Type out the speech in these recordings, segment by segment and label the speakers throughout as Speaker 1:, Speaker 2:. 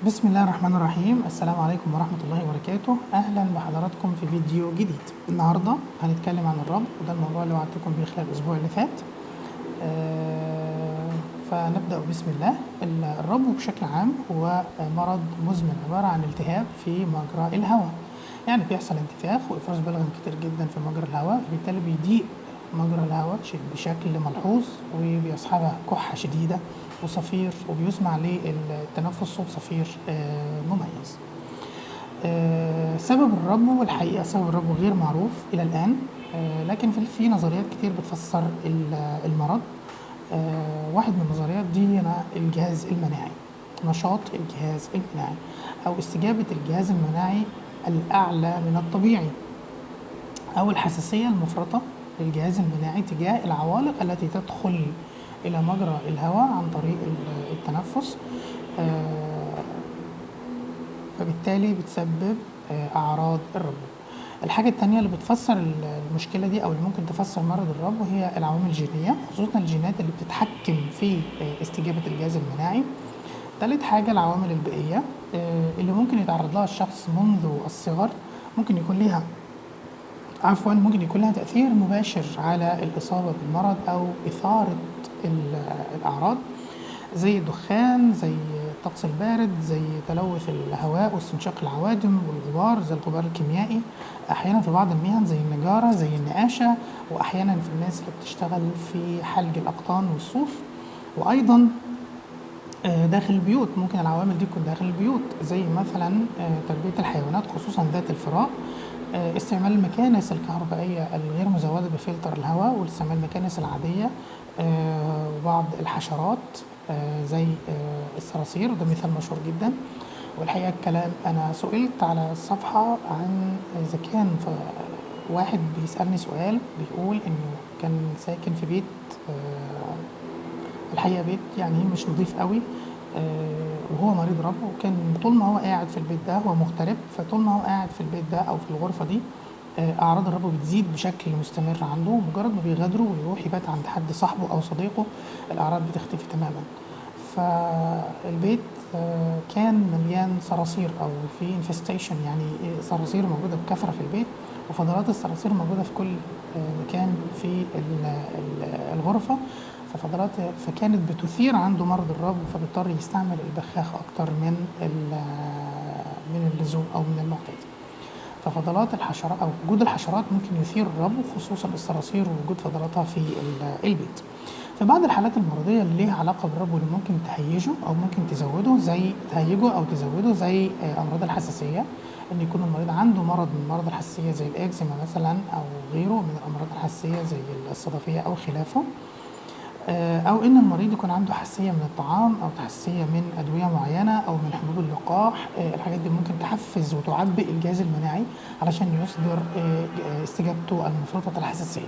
Speaker 1: بسم الله الرحمن الرحيم. السلام عليكم ورحمة الله وبركاته. أهلا بحضراتكم في فيديو جديد. النهاردة هنتكلم عن الربو، وده الموضوع اللي وعدتكم بيه خلال الأسبوع اللي فات. فنبدأ بسم الله. الربو بشكل عام هو مرض مزمن، عبارة عن التهاب في مجرى الهواء. يعني بيحصل انتفاخ وإفراز بلغم كتير جدا في مجرى الهواء، بالتالي بيضيق مجرى الهواء بشكل ملحوظ، وبيصحبها كحة شديدة وصفير، وبيسمع للتنفس صوت صفير مميز. سبب الربو، الحقيقة سبب الربو غير معروف إلى الآن، لكن في نظريات كتير بتفسر المرض. واحد من النظريات دي الجهاز المناعي، نشاط الجهاز المناعي أو استجابة الجهاز المناعي الأعلى من الطبيعي، أو الحساسية المفرطة للجهاز المناعي تجاه العوالق التي تدخل إلى مجرى الهواء عن طريق التنفس، فبالتالي بتسبب أعراض الربو. الحاجة التانية اللي بتفسر المشكلة دي أو اللي ممكن تفسر مرض الربو هي العوامل الجينية، خصوصا الجينات اللي بتتحكم في استجابة الجهاز المناعي. تالت حاجة العوامل البيئية اللي ممكن يتعرض لها الشخص منذ الصغر، ممكن يكون لها تأثير مباشر على الإصابة بالمرض أو إثارة الأعراض، زي الدخان، زي الطقس البارد، زي تلوث الهواء واستنشاق العوادم والغبار، زي الغبار الكيميائي، أحيانا في بعض المهن زي النجارة، زي النقاشة، وأحيانا في الناس اللي بتشتغل في حلج الأقطان والصوف، وأيضا داخل البيوت. ممكن العوامل دي تكون داخل البيوت، زي مثلا تربية الحيوانات خصوصا ذات الفراء، استعمال المكانس الكهربائية الغير مزودة بفلتر الهواء، واستعمال المكانس العادية، وبعض الحشرات زي الصراصير، وده مثال مشهور جدا. والحقيقة الكلام، أنا سئلت على الصفحة عن إذا كان واحد بيسألني سؤال بيقول إنه كان ساكن في بيت، الحقيقة بيت يعني مش نظيف قوي، وهو مريض ربو، وكان طول ما هو قاعد في البيت ده هو مغترب، فطول ما هو قاعد في البيت ده أو في الغرفة دي أعراض الربو بتزيد بشكل مستمر عنده. مجرد ما بيغادروا ويروح يبات عند حد صاحبه أو صديقه الأعراض بتختفي تماما. فالبيت كان مليان صراصير، أو في انفستيشن، يعني صراصير موجودة بكثرة في البيت، وفضلات الصراصير موجودة في كل مكان في الغرفة، فكانت بتثير عنده مرض الربو، فبيضطر يستعمل البخاخ أكتر من اللزوم أو من المعتاد. ففضلات الحشرات أو وجود الحشرات ممكن يثير الربو، خصوصا الصراصير ووجود فضلاتها في البيت. في بعض الحالات المرضية اللي ليها علاقة بالربو اللي ممكن تهيجه أو ممكن تزوده زي أمراض الحساسية، إن يكون المريض عنده مرض من مرض الحساسية زي الإكزيما مثلا، أو غيره من الأمراض الحساسية زي الصدفية أو خلافه، أو إن المريض يكون عنده حساسية من الطعام، أو حساسية من أدوية معينة، أو من حبوب اللقاح. الحاجات دي ممكن تحفز وتعبئ الجهاز المناعي علشان يصدر استجابته المفرطة الحساسية.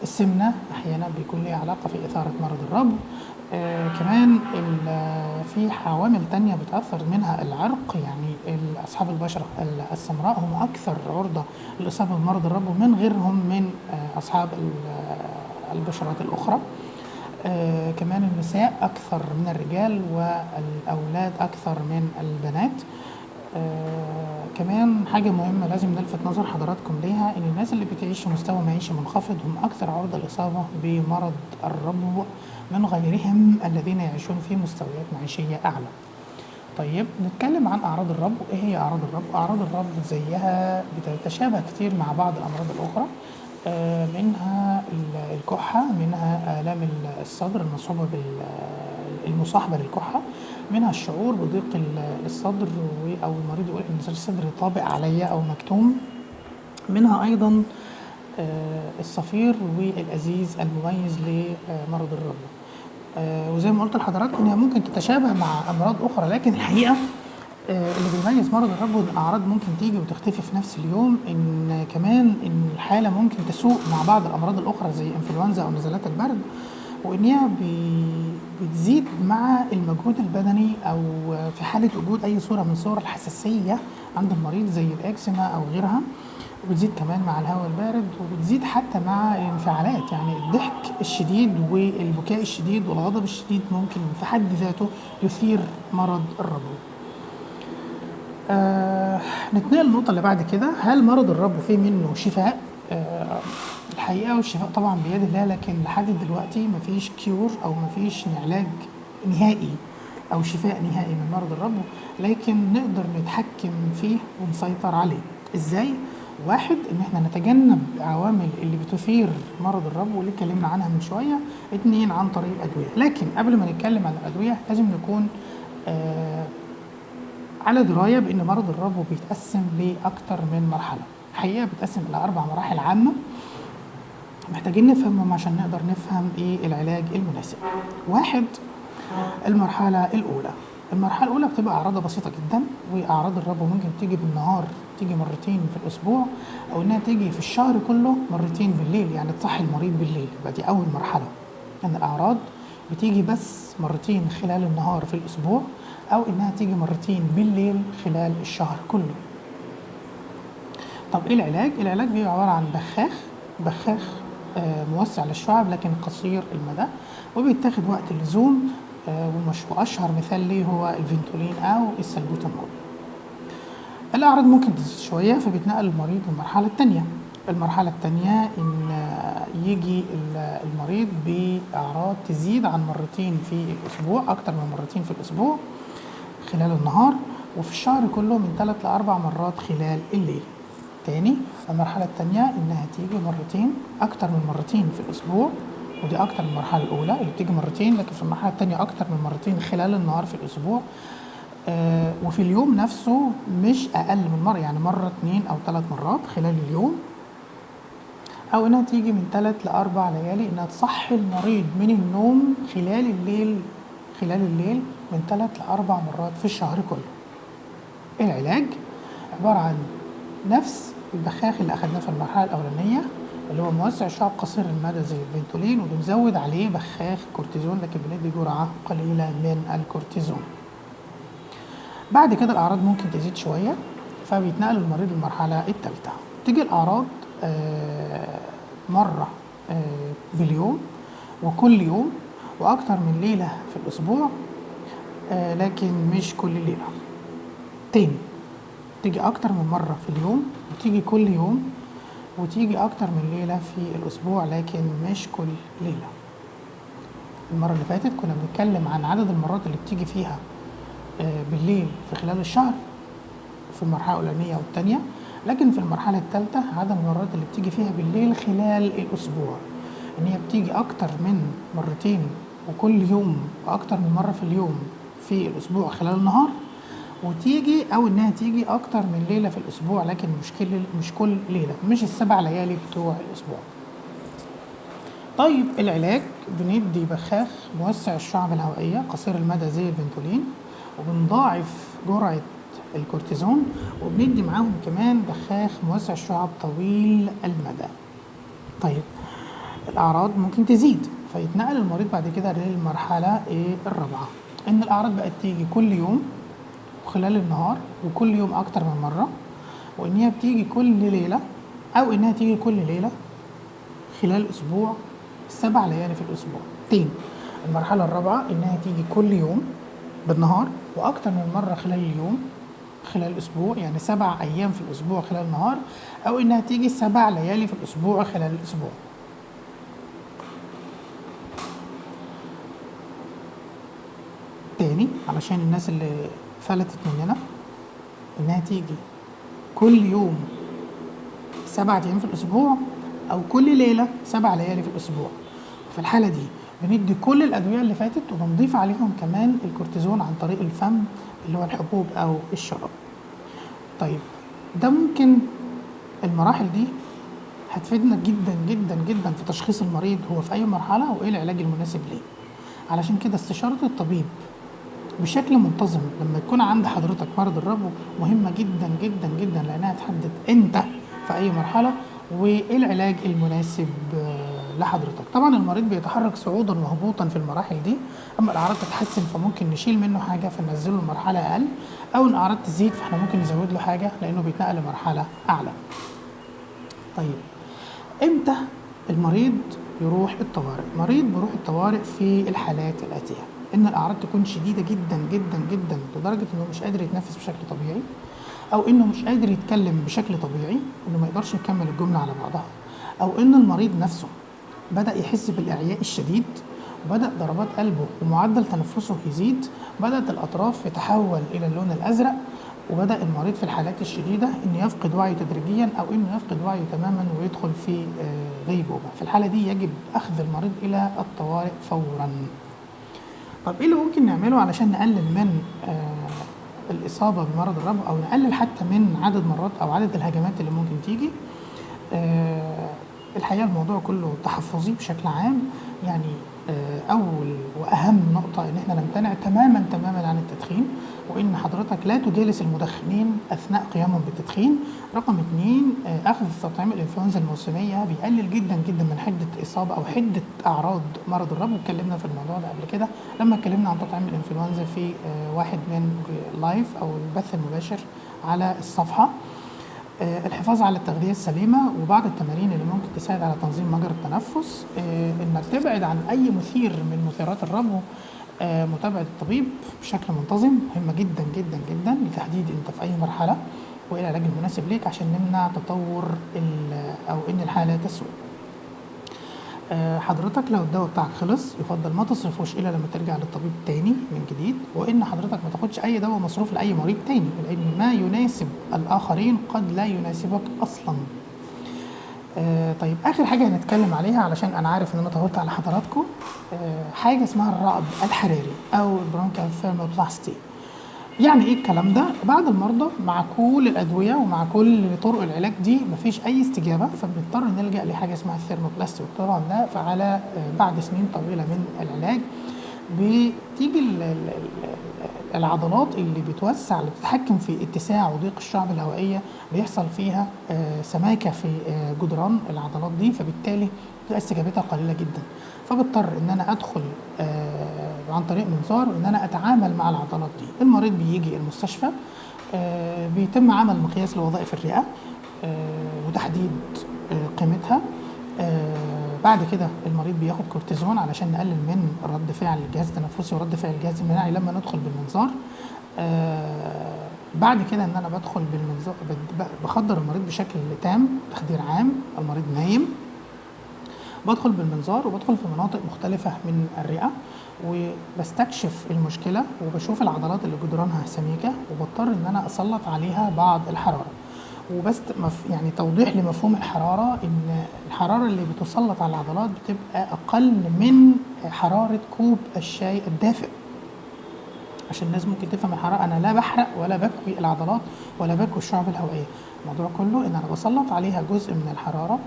Speaker 1: السمنة أحيانا بيكون لها علاقة في إثارة مرض الربو. كمان في عوامل تانية بتأثر، منها العرق، يعني أصحاب البشرة السمراء هم أكثر عرضة للإصابة بمرض الربو من غيرهم من أصحاب البشرات الأخرى. كمان النساء أكثر من الرجال، والأولاد أكثر من البنات. كمان حاجة مهمة لازم نلفت نظر حضراتكم ليها، إن الناس اللي بتعيش في مستوى معيشي منخفض هم أكثر عرضة للإصابة بمرض الربو من غيرهم الذين يعيشون في مستويات معيشية أعلى. طيب، نتكلم عن أعراض الربو. إيه هي أعراض الربو؟ أعراض الربو زيها بتتشابه كتير مع بعض الأمراض الأخرى، منها الكحة، منها آلام الصدر المصاحبة للكحة، منها الشعور بضيق الصدر، أو المريض يقول إن صدري طابق عليا أو مكتوم، منها أيضا الصفير والأزيز المميز لمرض الربو. وزي ما قلت لحضراتكم هي ممكن تتشابه مع أمراض أخرى، لكن الحقيقة اللي بيميز مرض الربو ان الاعراض ممكن تيجي وتختفي في نفس اليوم، ان الحاله ممكن تسوء مع بعض الامراض الاخرى زي انفلونزا او نزلات البرد، وان هي بتزيد مع المجهود البدني، او في حاله وجود اي صوره من صور الحساسيه عند المريض زي الاكزيما او غيرها، وبتزيد كمان مع الهواء البارد، وبتزيد حتى مع الانفعالات، يعني الضحك الشديد والبكاء الشديد والغضب الشديد ممكن في حد ذاته يثير مرض الربو. نتنقل للنقطة اللي بعد كده، هل مرض الربو فيه منه شفاء؟ الحقيقة والشفاء طبعا بيد الله، لكن لحد دلوقتي مفيش كيور أو مفيش علاج نهائي أو شفاء نهائي من مرض الربو، لكن نقدر نتحكم فيه ونسيطر عليه. إزاي؟ واحد، إن احنا نتجنب العوامل اللي بتثير مرض الربو اللي اتكلمنا عنها من شوية. اتنين، عن طريق الأدوية. لكن قبل ما نتكلم عن الأدوية لازم نكون على دراية بأن مرض الربو بيتقسم لأكتر من مرحلة. الحقيقة بيتقسم إلى 4 مراحل عامة محتاجين نفهمهم عشان نقدر نفهم إيه العلاج المناسب. واحد، المرحلة الأولى. المرحلة الأولى بتبقى أعراضها بسيطة جدا، وأعراض الربو ممكن تيجي بالنهار، تيجي مرتين في الأسبوع، أو إنها تيجي في الشهر كله مرتين بالليل، يعني تصحي المريض بالليل. يبقى دي أول مرحلة، إن الأعراض بتيجي بس مرتين خلال النهار في الأسبوع، أو إنها تيجي مرتين بالليل خلال الشهر كله. طب إيه العلاج؟ العلاج بيبقى عبارة عن بخاخ موسع للشعب لكن قصير المدى، وبيتاخد وقت اللزوم، وأشهر مثال ليه هو الفينتولين أو السلبوتامول. الأعراض ممكن تزيد شوية، فبيتنقل المريض للمرحلة الثانية. المرحلة الثانية إن يجي المريض بأعراض تزيد عن مرتين في الأسبوع، أكتر من مرتين في الأسبوع خلال النهار، وفي الشهر كله من 3 ل 4 مرات خلال الليل. تاني، المرحلة الثانية إنها تيجي مرتين، أكتر من مرتين في الأسبوع، ودي أكتر من المرحلة الأولى اللي بتيجي مرتين، لكن في المرحلة الثانية أكتر من مرتين خلال النهار في الأسبوع، وفي اليوم نفسه مش أقل من مرة، يعني مرة 2 أو 3 مرات خلال اليوم، أو إنها تيجي من 3 ل 4 ليالي، إنها تصحي المريض من النوم خلال الليل من 3 ل 4 مرات في الشهر كله. العلاج عبارة عن نفس البخاخ اللي أخدناه في المرحلة الأولانية، اللي هو موسع الشعب قصير المدى زي الفينتولين، وبنزود عليه بخاخ كورتيزون، لكن بندي جرعة قليلة من الكورتيزون. بعد كده الأعراض ممكن تزيد شوية، فبيتنقل المريض للمرحلة الثالثة. تيجي الأعراض مرة باليوم، وكل يوم، وأكتر من ليلة في الأسبوع، لكن مش كل ليلة. تاني، تيجي أكتر من مرة في اليوم، وتيجي كل يوم، وتيجي أكتر من ليلة في الأسبوع، لكن مش كل ليلة. المرة اللي فاتت كنا بنتكلم عن عدد المرات اللي بتيجي فيها بالليل في خلال الشهر في المرحلة الأولانية والتانية، لكن في المرحلة الثالثة عدد المرات اللي بتيجي فيها بالليل خلال الأسبوع، إن هي بتيجي أكتر من مرتين وكل يوم، وأكتر من مرة في اليوم في الأسبوع خلال النهار، وتيجي أو إنها تيجي أكتر من ليلة في الأسبوع، لكن مش كل ليلة، مش ال7 ليالي بتوع الأسبوع. طيب العلاج، بندي بخاخ موسع الشعب الهوائية قصير المدى زي الفينتولين، وبنضاعف جرعة الكورتيزون، وبندي معاهم كمان بخاخ موسع الشعب طويل المدى. طيب الأعراض ممكن تزيد، فيتنقل المريض بعد كده للمرحلة الرابعة، إن الأعراض بقت تيجي كل يوم وخلال النهار، وكل يوم أكتر من مرة، وإن هي بتيجي كل ليلة، أو إنها تيجي كل ليلة خلال الأسبوع 7 ليالي في الأسبوع. تاني، المرحلة الرابعة إنها تيجي كل يوم بالنهار، وأكتر من مرة خلال اليوم خلال الأسبوع، يعني 7 أيام في الأسبوع خلال النهار، أو إنها تيجي 7 ليالي في الأسبوع خلال الأسبوع. تاني، علشان الناس اللي فلتت مننا، إنها تيجي كل يوم 7 أيام في الأسبوع، أو كل ليلة 7 ليالي في الأسبوع. في الحالة دي بندي كل الأدوية اللي فاتت، وبنضيف عليهم كمان الكورتيزون عن طريق الفم اللي هو الحبوب أو الشراب. طيب ده ممكن، المراحل دي هتفيدنا جدا جدا جدا في تشخيص المريض هو في أي مرحلة وإيه العلاج المناسب ليه. علشان كده استشارة الطبيب بشكل منتظم لما يكون عند حضرتك مرض الربو مهمة جدا جدا جدا، لأنها تحدد أنت في أي مرحلة وإيه العلاج المناسب لحضرتك. طبعا المريض بيتحرك صعودا وهبوطا في المراحل دي، أما الأعراض تتحسن فممكن نشيل منه حاجة فننزله لمرحلة أقل، أو الأعراض تزيد فإحنا ممكن نزود له حاجة لأنه بيتنقل لمرحلة أعلى. طيب إمتى المريض يروح الطوارئ؟ المريض بيروح الطوارئ في الحالات الآتية. ان الاعراض تكون شديده جدا جدا جدا لدرجه انه مش قادر يتنفس بشكل طبيعي، او انه مش قادر يتكلم بشكل طبيعي، انه ما يقدرش يكمل الجمله على بعضها، او ان المريض نفسه بدأ يحس بالإعياء الشديد، وبدأ ضربات قلبه ومعدل تنفسه يزيد، بدأت الأطراف تتحول إلى اللون الأزرق، وبدأ المريض في الحالات الشديدة إنه يفقد وعيه تدريجيا، أو إنه يفقد وعيه تماما ويدخل في غيبوبة. في الحالة دي يجب أخذ المريض إلى الطوارئ فورا. طب إيه اللي ممكن نعمله علشان نقلل من الإصابة بمرض الربو، أو نقلل حتى من عدد مرات أو عدد الهجمات اللي ممكن تيجي؟ الحقيقة الموضوع كله تحفظي بشكل عام. يعني أول وأهم نقطة إن إحنا نمتنع تماما عن التدخين، وإن حضرتك لا تجالس المدخنين أثناء قيامهم بالتدخين. رقم 2، أخذ تطعيم الإنفلونزا الموسمية بيقلل جدا من حدة إصابة أو حدة أعراض مرض الربو. اتكلمنا في الموضوع ده قبل كده لما اتكلمنا عن تطعيم الإنفلونزا في واحد من لايف أو البث المباشر على الصفحة. الحفاظ على التغذية السليمة، وبعض التمارين اللي ممكن تساعد على تنظيم مجرى التنفس. انك تبعد عن اي مثير من مثيرات الربو. متابعة الطبيب بشكل منتظم مهمة جدا لتحديد انت في اي مرحلة وايه العلاج المناسب ليك عشان نمنع تطور او ان الحالة تسوء. حضرتك لو الدواء بتاعك خلص يفضل ما تصرفوش الا لما ترجع للطبيب تاني من جديد، وان حضرتك ما تاخدش اي دواء مصروف لاي مريض تاني، لان ما يناسب الاخرين قد لا يناسبك اصلا. طيب اخر حاجه هنتكلم عليها علشان انا عارف ان انا طولت على حضراتكم، حاجه اسمها الرعب الحراري او البرونكيال ثيرموبلاستي. يعني ايه الكلام ده؟ بعض المرضى مع كل الادويه ومع كل طرق العلاج دي مفيش اي استجابه، فبنضطر نلجا لحاجه اسمها الثيرموبلاستي. وطبعا ده فعلى بعد سنين طويله من العلاج بتيجي العضلات اللي بتوسع اللي بتتحكم في اتساع وضيق الشعب الهوائيه، بيحصل فيها سماكه في جدران العضلات دي، فبالتالي بتبقى استجابتها قليله جدا. فبضطر ان انا ادخل عن طريق منظار وان انا اتعامل مع العضلات دي. المريض بيجي المستشفى، بيتم عمل مقياس لوظائف الرئه وتحديد قيمتها. بعد كده المريض بياخد كورتيزون علشان نقلل من رد فعل الجهاز التنفسي ورد فعل الجهاز المناعي لما ندخل بالمنظار. بعد كده ان انا بدخل بالمنظار بخدر المريض بشكل تام، تخدير عام، المريض نايم. بدخل بالمنظار وبدخل في مناطق مختلفة من الرئة وبستكشف المشكلة وبشوف العضلات اللي جدرانها سميكة، وبضطر ان انا اسلط عليها بعض الحرارة. وبس يعني توضيح لمفهوم الحرارة، ان الحرارة اللي بتسلط على العضلات بتبقى اقل من حرارة كوب الشاي الدافئ. عشان الناس ممكن تفهم الحرارة، انا لا بحرق ولا بكوي العضلات ولا بكوي الشعب الهوائية. الموضوع كله ان انا بسلط عليها جزء من الحرارة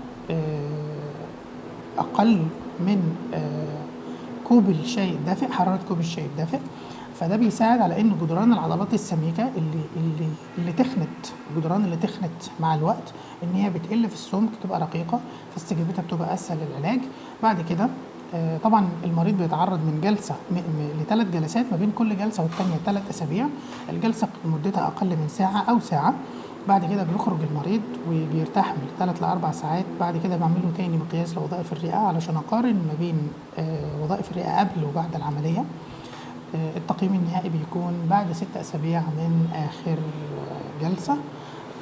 Speaker 1: اقل من كوب الشاي الدافئ، حرارة كوب الشاي الدافئ. فده بيساعد على ان جدران العضلات السميكه اللي تخنت، الجدران اللي تخنت مع الوقت، ان هي بتقل في السمك، تبقى رقيقه، فاستجابتها بتبقى اسهل للعلاج. بعد كده طبعا المريض بيتعرض من جلسه ل3 جلسات، ما بين كل جلسه والثانيه 3 أسابيع. الجلسه مدتها اقل من ساعه او ساعه. بعد كده بيخرج المريض وبيرتاح من 3 ل4 ساعات. بعد كده بعمله تاني مقياس لوظائف الرئه علشان اقارن ما بين وظائف الرئه قبل وبعد العمليه. التقييم النهائي بيكون بعد 6 أسابيع من آخر جلسة.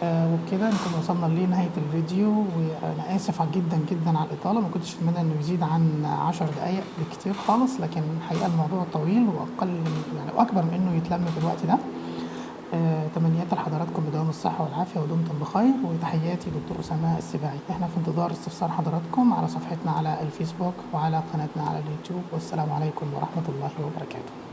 Speaker 1: وبكده نكون وصلنا لنهاية الفيديو، وأنا آسف جدا على الإطالة. ما كنتش أتمنى إنه يزيد عن 10 دقايق بكتير خالص، لكن الحقيقة الموضوع طويل وأقل يعني وأكبر من إنه يتلم في الوقت ده. تمنيات لحضراتكم بدوام الصحة والعافية ودمتم بخير، وتحياتي دكتور أسامة السباعي. احنا في انتظار استفسار حضراتكم على صفحتنا على الفيسبوك وعلى قناتنا على اليوتيوب. والسلام عليكم ورحمة الله وبركاته.